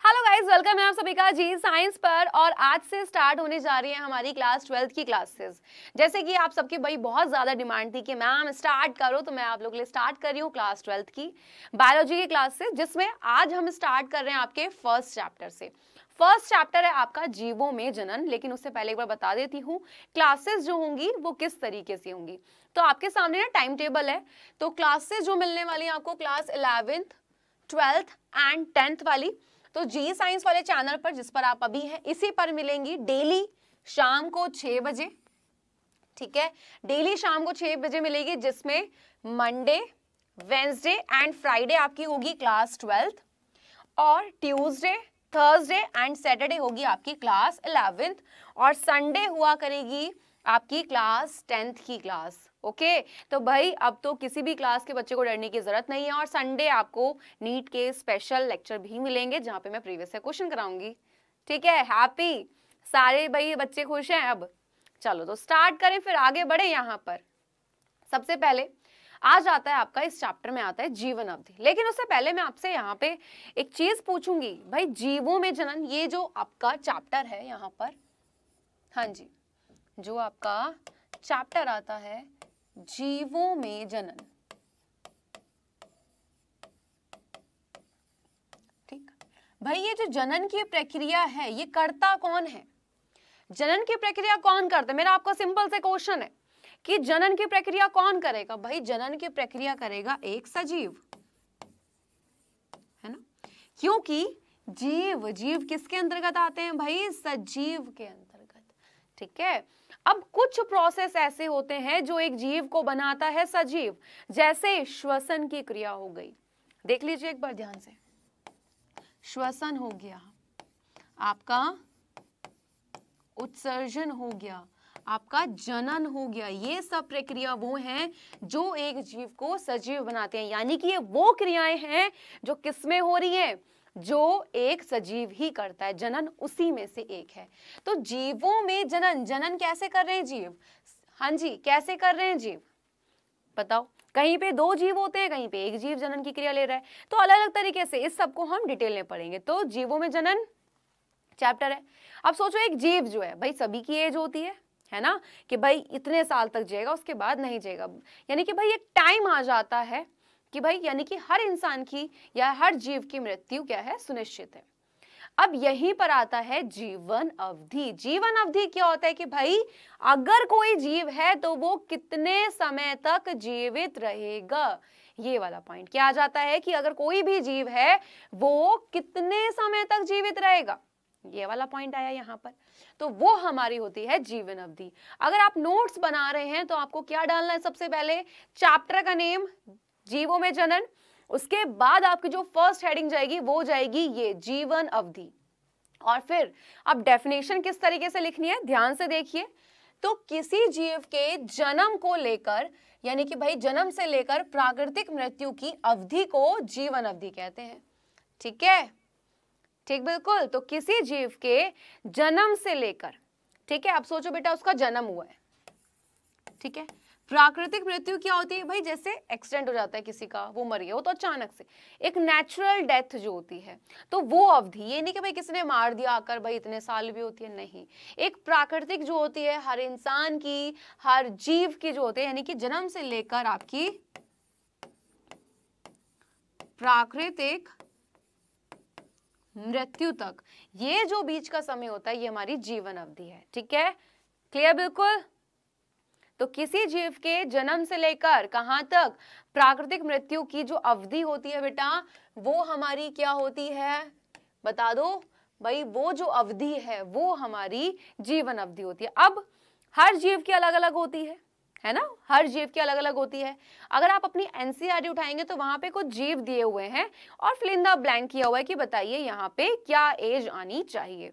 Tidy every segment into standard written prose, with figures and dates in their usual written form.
Hello guys, welcome है आप सभी का जी साइंस पर। और आज से स्टार्ट होने जा रही है हमारी क्लास 12th की क्लासेस। जैसे कि आप सबकी भाई बहुत ज़्यादा डिमांड थी कि मैम स्टार्ट करो, तो मैं आप लोगों के लिए स्टार्ट कर रही हूँ क्लास 12th की बायोलॉजी की क्लास से, जिसमें आज हम स्टार्ट कर रहे हैं आपके फर्स्ट चैप्टर से। फर्स्ट चैप्टर है आपका जीवों में जनन। लेकिन उससे पहले एक बार बता देती हूँ क्लासेस जो होंगी वो किस तरीके से होंगी। तो आपके सामने ना टाइम टेबल है। तो क्लासेस जो मिलने वाली है आपको class 11th 12th and 10th वाली, तो जी साइंस वाले चैनल पर जिस पर आप अभी हैं इसी पर मिलेंगी डेली शाम को 6 बजे। ठीक है, डेली शाम को 6 बजे मिलेगी, जिसमें मंडे वेंसडे एंड फ्राइडे आपकी होगी क्लास 12th, और ट्यूसडे थर्सडे एंड सैटरडे होगी आपकी क्लास 11th, और संडे हुआ करेगी आपकी क्लास 10th की क्लास। ओके, तो भाई अब तो किसी भी क्लास के बच्चे को डरने की जरूरत नहीं है। और संडे आपको नीट के स्पेशल लेक्चर भी मिलेंगे जहां पे मैं प्रीवियस से क्वेश्चन कराऊंगी। ठीक है, हैप्पी सारे भाई बच्चे खुश हैं। अब चलो तो स्टार्ट करें, फिर आगे बढ़े। यहाँ पर सबसे पहले आज आता है आपका, इस चैप्टर में आता है जीवन अवधि। लेकिन उससे पहले मैं आपसे यहाँ पे एक चीज पूछूंगी भाई, जीवों में जनन ये जो आपका चैप्टर है यहाँ पर, हाँ जी, जो आपका चैप्टर आता है जीवों में जनन, ठीक भाई, ये जो जनन की प्रक्रिया है ये करता कौन है? जनन की प्रक्रिया कौन करता है? मेरा आपका सिंपल से क्वेश्चन है कि जनन की प्रक्रिया कौन करेगा? भाई जनन की प्रक्रिया करेगा एक सजीव, है ना, क्योंकि जीव जीव किसके अंतर्गत आते हैं भाई? सजीव के अंतर्गत। ठीक है, अब कुछ प्रोसेस ऐसे होते हैं जो एक जीव को बनाता है सजीव, जैसे श्वसन की क्रिया हो गई। देख लीजिए एक बार ध्यान से, श्वसन हो गया आपका, उत्सर्जन हो गया आपका, जनन हो गया। ये सब प्रक्रिया वो हैं जो एक जीव को सजीव बनाते हैं। यानी कि ये वो क्रियाएं हैं जो किसमें हो रही हैं? जो एक सजीव ही करता है। जनन उसी में से एक है। तो जीवों में जनन, जनन कैसे कर रहे हैं जीव? हाँ जी, कैसे कर रहे हैं जीव बताओ? कहीं पे दो जीव होते हैं, कहीं पे एक जीव जनन की क्रिया ले रहा है। तो अलग अलग तरीके से इस सबको हम डिटेल में पढ़ेंगे। तो जीवों में जनन चैप्टर है। अब सोचो एक जीव जो है भाई, सभी की एज होती है ना, कि भाई इतने साल तक जिएगा, उसके बाद नहीं जिएगा। यानी कि भाई एक टाइम आ जाता है कि भाई, यानी कि हर इंसान की या हर जीव की मृत्यु क्या है? सुनिश्चित है। अब यहीं पर आता है जीवन अवधि। जीवन अवधि क्या होता है कि भाई अगर कोई जीव है तो वो कितने समय तक जीवित रहेगा। ये वाला पॉइंट क्या आ जाता है कि अगर कोई भी जीव है वो कितने समय तक जीवित रहेगा, ये वाला पॉइंट आया यहाँ पर। तो वो हमारी होती है जीवन अवधि। अगर आप नोट्स बना रहे हैं तो आपको क्या डालना है? सबसे पहले चैप्टर का नेम जीवों में जनन, उसके बाद आपकी जो फर्स्ट हेडिंग जाएगी वो जाएगी ये जीवन अवधि। और फिर अब डेफिनेशन किस तरीके से लिखनी है ध्यान से देखिए। तो किसी जीव के जन्म को लेकर, यानी कि भाई जन्म से लेकर प्राकृतिक मृत्यु की अवधि को जीवन अवधि कहते हैं। ठीक है, ठीक, बिल्कुल। तो किसी जीव के जन्म से लेकर, ठीक है, अब सोचो बेटा उसका जन्म हुआ है, ठीक है, प्राकृतिक मृत्यु क्या होती है भाई? जैसे एक्सीडेंट हो जाता है किसी का, वो मर गया, वो तो अचानक से एक नेचुरल डेथ जो होती है, तो वो अवधि, ये नहीं कि भाई किसी ने मार दिया आकर भाई इतने साल भी होती है, नहीं। एक प्राकृतिक जो होती है हर इंसान की, हर जीव की जो होती है, यानी कि जन्म से लेकर आपकी प्राकृतिक मृत्यु तक, ये जो बीच का समय होता है ये हमारी जीवन अवधि है। ठीक है, क्लियर बिल्कुल। तो किसी जीव के जन्म से लेकर कहां तक प्राकृतिक मृत्यु की जो अवधि होती है बेटा, वो हमारी क्या होती है? बता दो भाई, वो जो अवधि है वो हमारी जीवन अवधि होती है। अब हर जीव की अलग अलग होती है ना, हर जीव की अलग अलग होती है। अगर आप अपनी एनसीईआरटी उठाएंगे तो वहां पे कुछ जीव दिए हुए हैं और फिल इन द ब्लैंक किया हुआ है कि बताइए यहाँ पे क्या एज आनी चाहिए।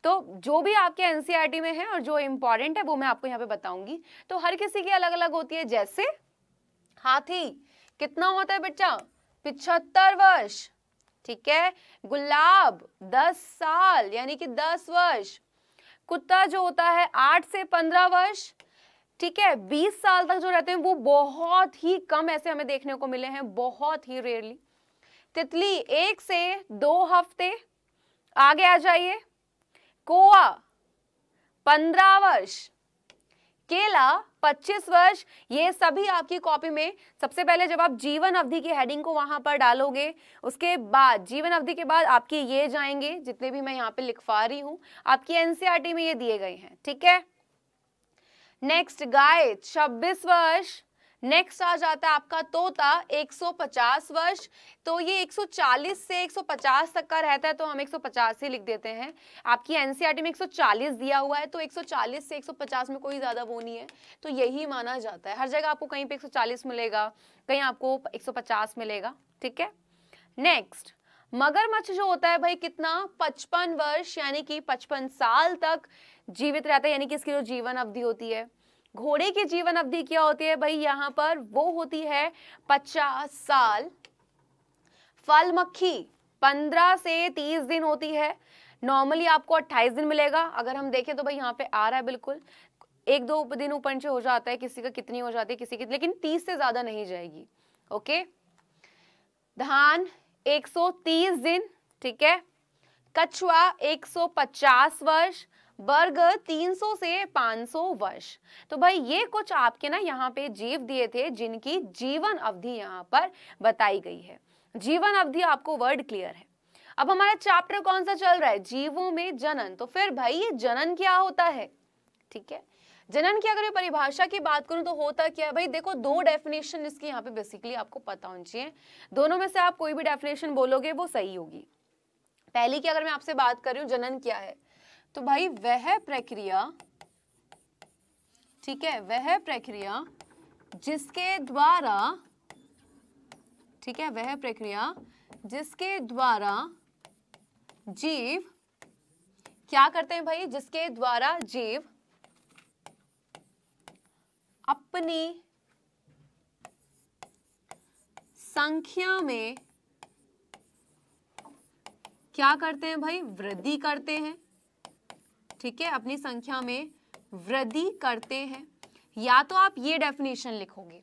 तो जो भी आपके एनसीईआरटी में है और जो इंपॉर्टेंट है वो मैं आपको यहाँ पे बताऊंगी। तो हर किसी की अलग अलग होती है। जैसे हाथी कितना होता है बच्चा? 75 वर्ष। ठीक है, गुलाब 10 साल यानी कि 10 वर्ष। कुत्ता जो होता है 8 से 15 वर्ष। ठीक है, 20 साल तक जो रहते हैं वो बहुत ही कम ऐसे हमें देखने को मिले हैं, बहुत ही रेयरली। तितली 1 से 2 हफ्ते। आगे आ जाइए, कोआ 15 वर्ष, केला 25 वर्ष। ये सभी आपकी कॉपी में सबसे पहले जब आप जीवन अवधि की हेडिंग को वहां पर डालोगे, उसके बाद जीवन अवधि के बाद आपके ये जाएंगे, जितने भी मैं यहाँ पे लिखवा रही हूं आपकी एनसीईआरटी में ये दिए गए हैं, ठीक है। नेक्स्ट गाय 26 वर्ष। नेक्स्ट आ जाता है आपका तोता 150 वर्ष। तो ये 140 से 150 तक का रहता है तो हम 150 ही लिख देते हैं। आपकी एनसीईआरटी में 140 दिया हुआ है तो 140 से 150 में कोई ज्यादा वो नहीं है, तो यही माना जाता है। हर जगह आपको कहीं पे 140 मिलेगा, कहीं आपको 150 मिलेगा, ठीक है। नेक्स्ट मगरमच्छ जो होता है भाई कितना, 55 वर्ष, यानी कि 55 साल तक जीवित रहता है, यानी कि इसकी जो जीवन अवधि होती है। घोड़े की जीवन अवधि क्या होती है भाई, यहाँ पर वो होती है 50 साल। फल मक्खी 15 से 30 दिन होती है। नॉर्मली आपको 28 दिन मिलेगा। अगर हम देखें तो भाई यहाँ पे आ रहा है बिल्कुल, 1-2 दिन ऊपर नीचे हो जाता है, किसी का कितनी हो जाती है किसी की, लेकिन 30 से ज्यादा नहीं जाएगी। ओके, धान 130 दिन, ठीक है। कछुआ 150 वर्ष, बरगद 300 से 500 वर्ष। तो भाई ये कुछ आपके ना यहाँ पे जीव दिए थे जिनकी जीवन अवधि यहाँ पर बताई गई है। जीवन अवधि आपको वर्ड क्लियर है। अब हमारा चैप्टर कौन सा चल रहा है, जीवों में जनन। तो फिर भाई ये जनन क्या होता है, ठीक है। जनन की अगर मैं परिभाषा की बात करूं तो होता क्या है भाई, देखो 2 डेफिनेशन इसकी यहाँ पे बेसिकली आपको पता होनी चाहिए। दोनों में से आप कोई भी डेफिनेशन बोलोगे वो सही होगी। पहली की अगर मैं आपसे बात कर रही हूँ जनन क्या है, तो भाई वह प्रक्रिया, ठीक है, वह प्रक्रिया जिसके द्वारा, ठीक है, वह प्रक्रिया जिसके द्वारा जीव क्या करते हैं भाई, जिसके द्वारा जीव अपनी संख्या में क्या करते हैं भाई, वृद्धि करते हैं, ठीक है, अपनी संख्या में वृद्धि करते हैं। या तो आप ये डेफिनेशन लिखोगे,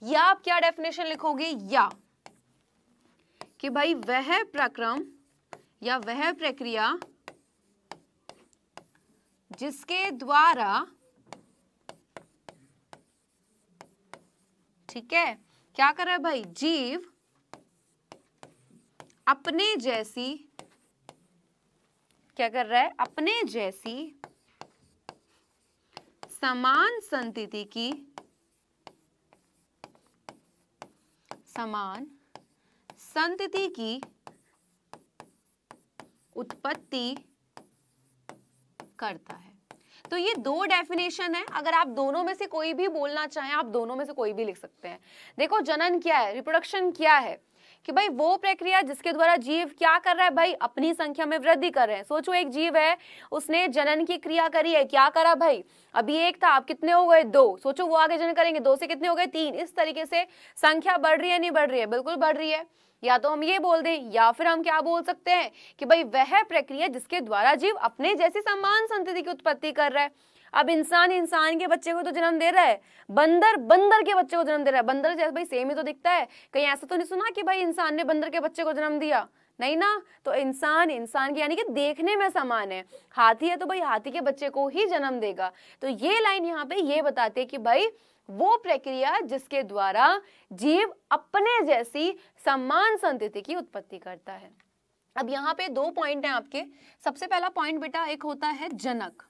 या आप क्या डेफिनेशन लिखोगे, या कि भाई वह प्रक्रम या वह प्रक्रिया जिसके द्वारा, ठीक है, क्या कर रहा है भाई, जीव अपने जैसी, क्या कर रहा है, अपने जैसी समान संतति की, समान संतति की उत्पत्ति करता है। तो ये 2 डेफिनेशन है। अगर आप दोनों में से कोई भी बोलना चाहें, आप दोनों में से कोई भी लिख सकते हैं। देखो जनन क्या है, रिप्रोडक्शन क्या है, कि भाई वो प्रक्रिया जिसके द्वारा जीव क्या कर रहा है भाई, अपनी संख्या में वृद्धि कर रहे हैं। सोचो एक जीव है, उसने जनन की क्रिया करी है, क्या करा भाई, अभी 1 था, अब कितने हो गए 2। सोचो वो आगे जनन करेंगे, 2 से कितने हो गए 3। इस तरीके से संख्या बढ़ रही है, नहीं बढ़ रही है, बिल्कुल बढ़ रही है। या तो हम ये बोल दें, या फिर हम क्या बोल सकते हैं कि भाई वह प्रक्रिया जिसके द्वारा जीव अपने जैसी समान संतति की उत्पत्ति कर रहा है। अब इंसान इंसान के बच्चे को तो जन्म दे रहा है, बंदर बंदर के बच्चे को जन्म दे रहा है। बंदर जैसे भाई सेम ही तो दिखता है, कहीं ऐसा तो नहीं सुना कि भाई इंसान ने बंदर के बच्चे को जन्म दिया, नहीं ना। तो इंसान इंसान के यानी कि देखने में समान है। हाथी है तो भाई हाथी के बच्चे को ही जन्म देगा। तो ये लाइन यहाँ पे ये बताती है कि भाई वो प्रक्रिया जिसके द्वारा जीव अपने जैसी समान संतति की उत्पत्ति करता है। अब यहाँ पे 2 पॉइंट हैं आपके। सबसे पहला पॉइंट बेटा एक होता है जनक,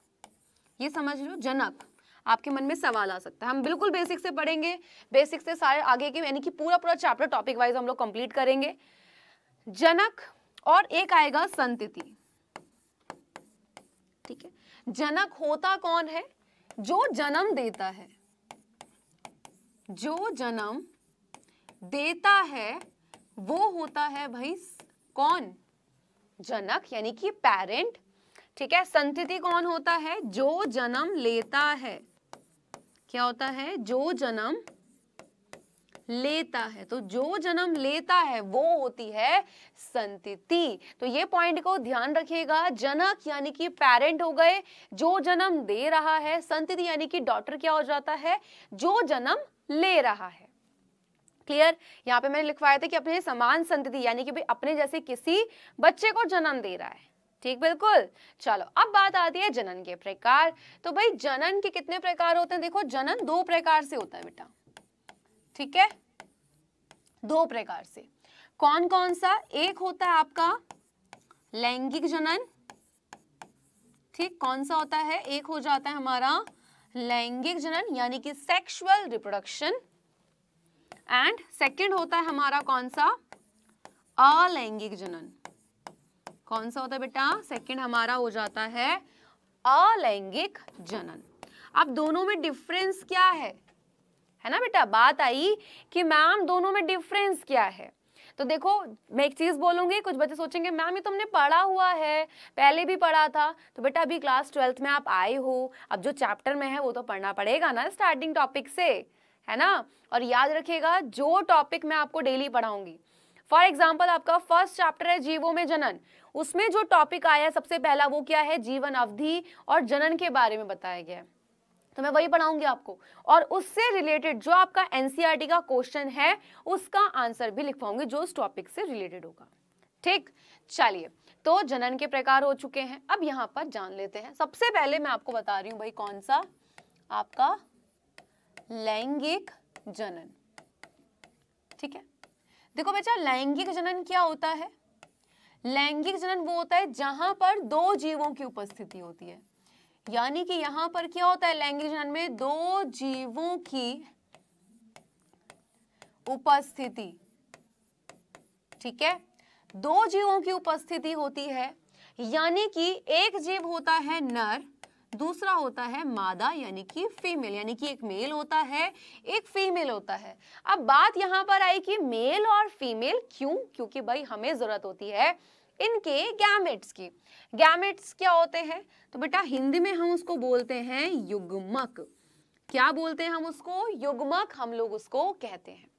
ये समझ लो, जनक। आपके मन में सवाल आ सकता है, हम बिल्कुल बेसिक से पढ़ेंगे, बेसिक से सारे आगे के यानी कि पूरा चैप्टर टॉपिक वाइज हम लोग कंप्लीट करेंगे। जनक और एक आएगा संतति, ठीक है। जनक होता कौन है, जो जन्म देता है, जो जन्म देता है वो होता है भाई कौन, जनक यानी कि पेरेंट, ठीक है। संतति कौन होता है, जो जन्म लेता है, क्या होता है, जो जन्म लेता है। तो जो जन्म लेता है वो होती है संतति। तो ये पॉइंट को ध्यान रखिएगा, जनक यानी कि पेरेंट हो गए, जो जन्म दे रहा है, संतति यानी कि डॉटर क्या हो जाता है, जो जन्म ले रहा है। क्लियर। यहाँ पे मैंने लिखवाया था कि अपने समान संतति यानी कि भाई अपने जैसे किसी बच्चे को जन्म दे रहा है, ठीक, बिल्कुल। चलो अब बात आती है जनन के प्रकार। तो भाई जनन के कितने प्रकार होते हैं? देखो जनन 2 प्रकार से होता है बेटा, ठीक है, 2 प्रकार से। कौन कौन सा? एक होता है आपका लैंगिक जनन, ठीक, कौन सा होता है? एक हो जाता है हमारा लैंगिक जनन यानी कि सेक्सुअल रिप्रोडक्शन, एंड सेकंड होता है हमारा कौन सा? अलैंगिक जनन। कौन सा होता है बेटा? सेकंड हमारा हो जाता है अलैंगिक जनन। अब दोनों में डिफरेंस क्या है ना बेटा? बात आई कि मैम दोनों में डिफरेंस क्या है। तो देखो मैं एक चीज बोलूंगी, कुछ बच्चे सोचेंगे मैम ये तो हमने पढ़ा हुआ है, पहले भी पढ़ा था। तो बेटा अभी क्लास 12th में आप आए हो, अब जो चैप्टर में है वो तो पढ़ना पड़ेगा ना स्टार्टिंग टॉपिक से, है ना। और याद रखिएगा जो टॉपिक मैं आपको डेली पढ़ाऊंगी, फॉर एग्जाम्पल आपका फर्स्ट चैप्टर है जीवों में जनन, उसमें जो टॉपिक आया है सबसे पहला वो क्या है? जीवन अवधि और जनन के बारे में बताया गया है। तो मैं वही पढ़ाऊंगी आपको, और उससे रिलेटेड जो आपका एनसीईआरटी का क्वेश्चन है उसका आंसर भी लिखवाऊंगी जो उस टॉपिक से रिलेटेड होगा। ठीक, चलिए, तो जनन के प्रकार हो चुके हैं। अब यहाँ पर जान लेते हैं। सबसे पहले मैं आपको बता रही हूँ भाई कौन सा? आपका लैंगिक जनन। ठीक है, देखो बच्चा लैंगिक जनन क्या होता है? लैंगिक जनन वो होता है जहां पर 2 जीवों की उपस्थिति होती है, यानी कि यहां पर क्या होता है? लैंगिक जनन में 2 जीवों की उपस्थिति, ठीक है, 2 जीवों की उपस्थिति होती है, यानी कि एक जीव होता है नर, दूसरा होता है मादा यानी कि फीमेल, यानी कि एक मेल होता है एक फीमेल होता है। अब बात यहाँ पर आई कि मेल और फीमेल क्यों? क्योंकि भाई हमें जरूरत होती है इनके गैमेट्स की। गैमेट्स क्या होते हैं? तो बेटा हिंदी में हम उसको बोलते हैं युग्मक। क्या बोलते हैं हम उसको? युग्मक हम लोग उसको कहते हैं।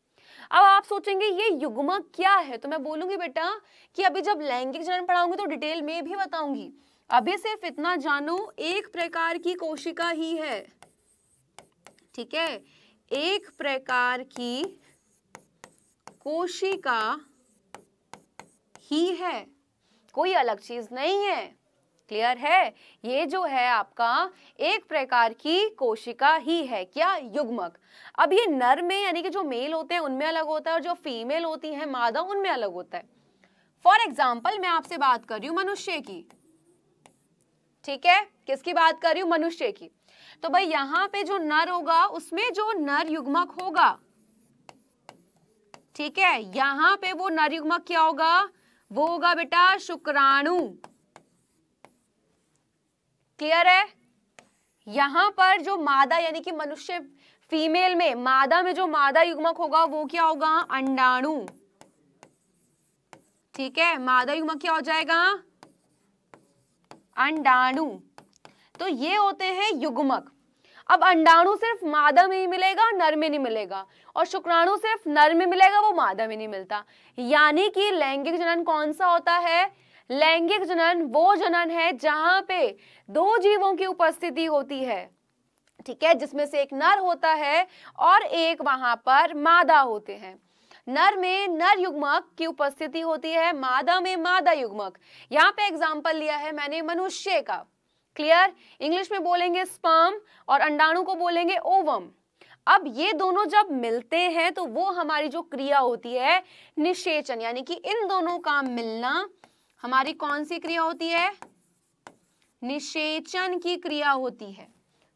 अब आप सोचेंगे ये युग्मक क्या है? तो मैं बोलूंगी बेटा कि अभी जब लैंगिक जनन पढ़ाऊंगी तो डिटेल में भी बताऊंगी। अभी सिर्फ इतना जानो, एक प्रकार की कोशिका ही है, ठीक है, एक प्रकार की कोशिका ही है, कोई अलग चीज नहीं है। क्लियर है? ये जो है आपका एक प्रकार की कोशिका ही है, क्या? युग्मक। अब ये नर में यानी कि जो मेल होते हैं उनमें अलग होता है, और जो फीमेल होती है मादा उनमें अलग होता है। फॉर एग्जाम्पल मैं आपसे बात कर रही हूं मनुष्य की, ठीक है, किसकी बात कर रही हूं? मनुष्य की। तो भाई यहां पे जो नर होगा उसमें जो नर युग्मक होगा, ठीक है, यहां पे वो नर युग्मक क्या होगा? वो होगा बेटा शुक्राणु। क्लियर है? यहां पर जो मादा यानी कि मनुष्य फीमेल में मादा में जो मादा युग्मक होगा वो क्या होगा? अंडाणु। ठीक है, मादा युग्मक क्या हो जाएगा? अंडाणु। तो ये होते हैं युग्मक। अब अंडाणु सिर्फ मादा में ही मिलेगा, नर में नहीं मिलेगा, और शुक्राणु सिर्फ नर में मिलेगा, वो मादा में नहीं मिलता। यानी कि लैंगिक जनन कौन सा होता है? लैंगिक जनन वो जनन है जहां पे 2 जीवों की उपस्थिति होती है, ठीक है, जिसमें से एक नर होता है और एक वहां पर मादा होते हैं। नर में नर युग्मक की उपस्थिति होती है, मादा में मादा युग्मक। यहाँ पे एग्जाम्पल लिया है मैंने मनुष्य का। क्लियर? इंग्लिश में बोलेंगे स्पर्म और अंडाणु को बोलेंगे ओवम। अब ये दोनों जब मिलते हैं तो वो हमारी जो क्रिया होती है निषेचन, यानी कि इन दोनों का मिलना हमारी कौन सी क्रिया होती है? निषेचन की क्रिया होती है।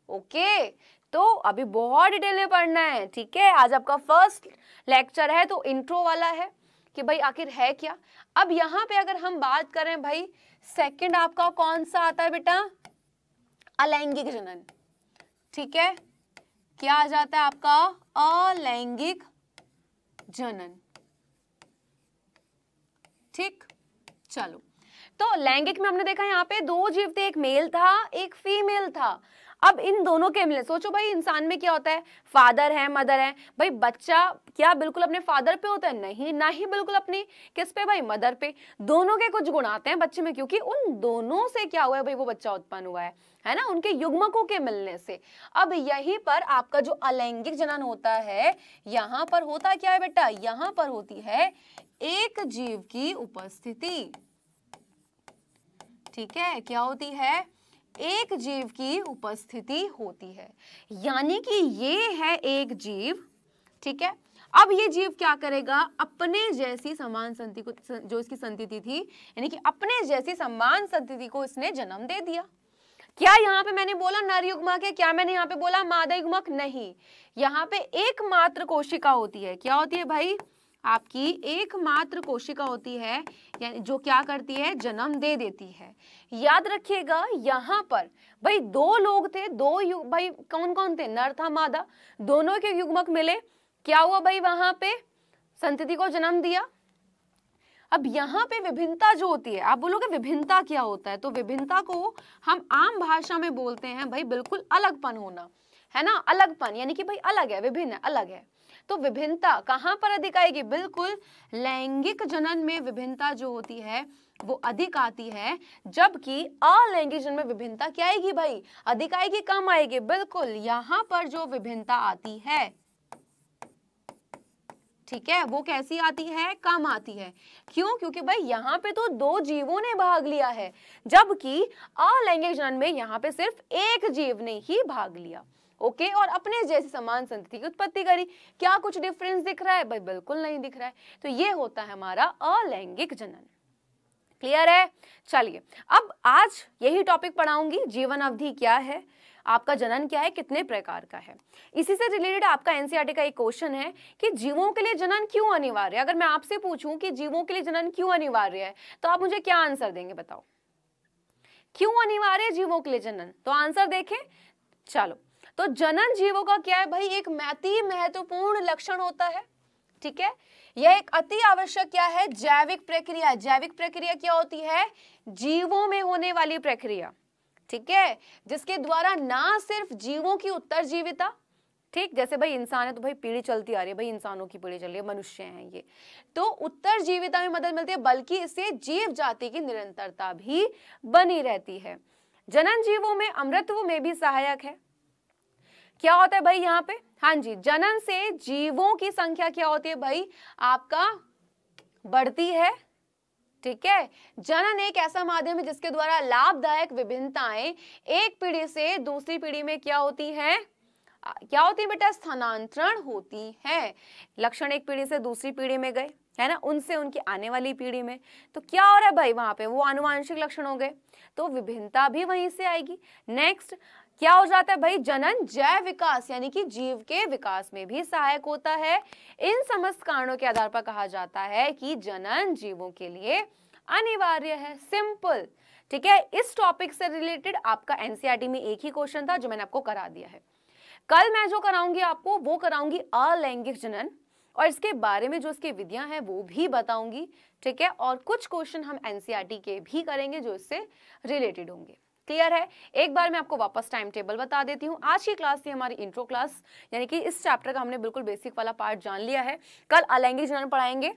ओके, तो अभी बहुत डिटेल में पढ़ना है, ठीक है। आज आपका फर्स्ट लेक्चर है तो इंट्रो वाला है कि भाई आखिर है क्या। अब यहाँ पे अगर हम बात करें भाई, सेकंड आपका कौन सा आता है बेटा? अलैंगिक जनन। ठीक है, क्या आ जाता है आपका? अलैंगिक जनन। ठीक, चलो, तो लैंगिक में हमने देखा यहाँ पे 2 जीव थे, एक मेल था एक फीमेल था। अब इन दोनों के मिले, सोचो भाई इंसान में क्या होता है? फादर है मदर है। भाई बच्चा क्या बिल्कुल अपने फादर पे होता है? नहीं, ना ही बिल्कुल अपनी किस पे भाई? मदर पे। दोनों के कुछ गुण आते हैं बच्चे में, क्योंकि उन दोनों से क्या हुआ है भाई? वो बच्चा उत्पन्न हुआ है ना, उनके युग्मकों के मिलने से। अब यहीं पर आपका जो अलैंगिक जनन होता है, यहाँ पर होता क्या है बेटा? यहाँ पर होती है एक जीव की उपस्थिति। ठीक है, क्या होती है, एक जीव की उपस्थिति होती है। यानी कि ये है एक जीव, ठीक है। अब ये जीव क्या करेगा, अपने जैसी समान संतति को, जो इसकी संतति थी, यानी कि अपने जैसी समान संतति को इसने जन्म दे दिया। क्या यहाँ पे मैंने बोला नर युग्मक है, क्या मैंने यहाँ पे बोला मादा युग्मक? नहीं, यहाँ पे एकमात्र कोशिका होती है। क्या होती है भाई, आपकी एकमात्र कोशिका होती है, यानी जो क्या करती है, जन्म दे देती है। याद रखिएगा यहाँ पर भाई दो लोग थे, भाई कौन कौन थे, नर था मादा, दोनों के युग्मक मिले, क्या हुआ भाई, वहां पे संतति को जन्म दिया। अब यहाँ पे विभिन्नता जो होती है, आप बोलोगे विभिन्नता क्या होता है, तो विभिन्नता को हम आम भाषा में बोलते हैं भाई बिल्कुल अलगपन होना, है ना, अलगपन, यानी कि भाई अलग है, विभिन्न है, अलग है। तो विभिन्नता कहाँ पर अधिक आएगी, बिल्कुल लैंगिक जनन में विभिन्नता जो होती है वो अधिक आती है, जबकि अलैंगिक जनन में विभिन्नता क्या आएगी भाई, अधिक आएगी, कम आएगी, बिल्कुल यहाँ पर जो विभिन्नता आती है, ठीक है, वो कैसी आती है, कम आती है। क्यों, क्योंकि भाई यहाँ पे तो दो जीवों ने भाग लिया है, जबकि अलैंगिक जनन में यहाँ पे सिर्फ एक जीव ने ही भाग लिया, ओके, और अपने जैसी समान संतति की उत्पत्ति करी। क्या कुछ डिफरेंस दिख रहा है भाई, बिल्कुल नहीं दिख रहा है। तो ये होता है हमारा अलैंगिक जनन। क्लियर है? चलिए अब आज यही टॉपिक पढ़ाऊंगी, जीवन अवधि क्या है, आपका जनन क्या है, कितने प्रकार का है। इसी से रिलेटेड आपका एनसीईआरटी का एक क्वेश्चन है कि जीवों के लिए जनन क्यों अनिवार्य है। अगर मैं आपसे पूछूं कि जीवों के लिए जनन क्यों अनिवार्य है, तो आप मुझे क्या आंसर देंगे, बताओ क्यों अनिवार्य है जीवों के लिए जनन, तो आंसर देखें। चलो, तो जनन जीवों का क्या है भाई, एक अति महत्वपूर्ण लक्षण होता है, ठीक है। यह एक अति आवश्यक क्या है, जैविक प्रक्रिया। जैविक प्रक्रिया क्या होती है, जीवों में होने वाली प्रक्रिया, ठीक है, जिसके द्वारा ना सिर्फ जीवों की उत्तरजीविता, ठीक, जैसे भाई इंसान है तो भाई पीढ़ी चलती आ रही है, भाई इंसानों की पीढ़ी चल रही है, मनुष्य हैं ये, तो उत्तरजीविता में मदद मिलती है, बल्कि इससे जीव जाति की निरंतरता भी बनी रहती है। जनन जीवों में अमृतत्व में भी सहायक है। क्या होता है भाई यहाँ पे, हाँ जी, जनन से जीवों की संख्या क्या होती है भाई, आपका बढ़ती है, ठीक है। जनन एक ऐसा माध्यम है जिसके द्वारा लाभदायक विभिन्नताएं एक पीढ़ी से दूसरी पीढ़ी में क्या होती हैं, क्या होती है बेटा, स्थानांतरण होती है। लक्षण एक पीढ़ी से दूसरी पीढ़ी में गए, है ना, उनसे उनकी आने वाली पीढ़ी में, तो क्या हो रहा है भाई, वहां पे वो आनुवांशिक लक्षण हो गए, तो विभिन्नता भी वहीं से आएगी। नेक्स्ट क्या हो जाता है भाई, जनन जैव विकास, यानी कि जीव के विकास में भी सहायक होता है। इन समस्त कारणों के आधार पर कहा जाता है कि जनन जीवों के लिए अनिवार्य है। सिंपल, ठीक है। इस टॉपिक से रिलेटेड आपका एनसीईआरटी में एक ही क्वेश्चन था जो मैंने आपको करा दिया है। कल मैं जो कराऊंगी आपको, वो कराऊंगी अलैंगिक जनन, और इसके बारे में जो इसकी विधियां हैं वो भी बताऊंगी, ठीक है। और कुछ क्वेश्चन हम एनसीईआरटी के भी करेंगे जो इससे रिलेटेड होंगे। क्लियर है? एक बार मैं आपको वापस टाइम टेबल बता देती हूँ। आज की क्लास थी हमारी इंट्रो क्लास, यानी कि इस चैप्टर का हमने बिल्कुल बेसिक वाला पार्ट जान लिया है। कल अलैंगिक जनन पढ़ाएंगे,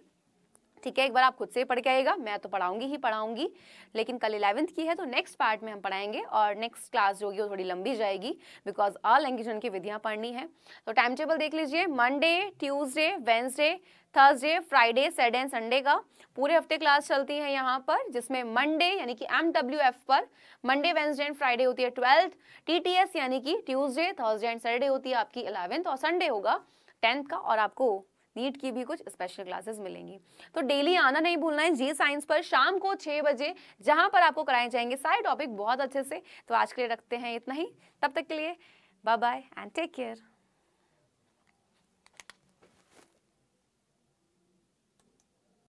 ठीक है। एक बार आप खुद से पढ़ के आइएगा, मैं तो पढ़ाऊंगी, लेकिन कल 11th की है तो नेक्स्ट पार्ट में हम पढ़ाएंगे, और नेक्स्ट क्लास जो होगी वो थोड़ी लंबी जाएगी बिकॉज अलैंगिक जनन की विधियां पढ़नी है। तो टाइम टेबल देख लीजिए, Monday, Tuesday, Wednesday, Thursday, Friday, Saturday and Sunday का पूरे हफ्ते क्लास चलती है यहाँ पर, जिसमें मंडे यानी कि MWF पर मंडे, वेंसडे एंड फ्राइडे होती है 12th, TTS यानी कि ट्यूसडे, थर्सडे एंड सैटरडे होती है आपकी 11th, और संडे होगा 10th का, और आपको नीट की भी कुछ स्पेशल क्लासेस मिलेंगी। तो डेली आना नहीं भूलना है जी साइंस पर शाम को 6 बजे, जहां पर आपको कराए जाएंगे सारे टॉपिक बहुत अच्छे से। तो आज के लिए रखते हैं इतना ही, तब तक के लिए bye bye and take care.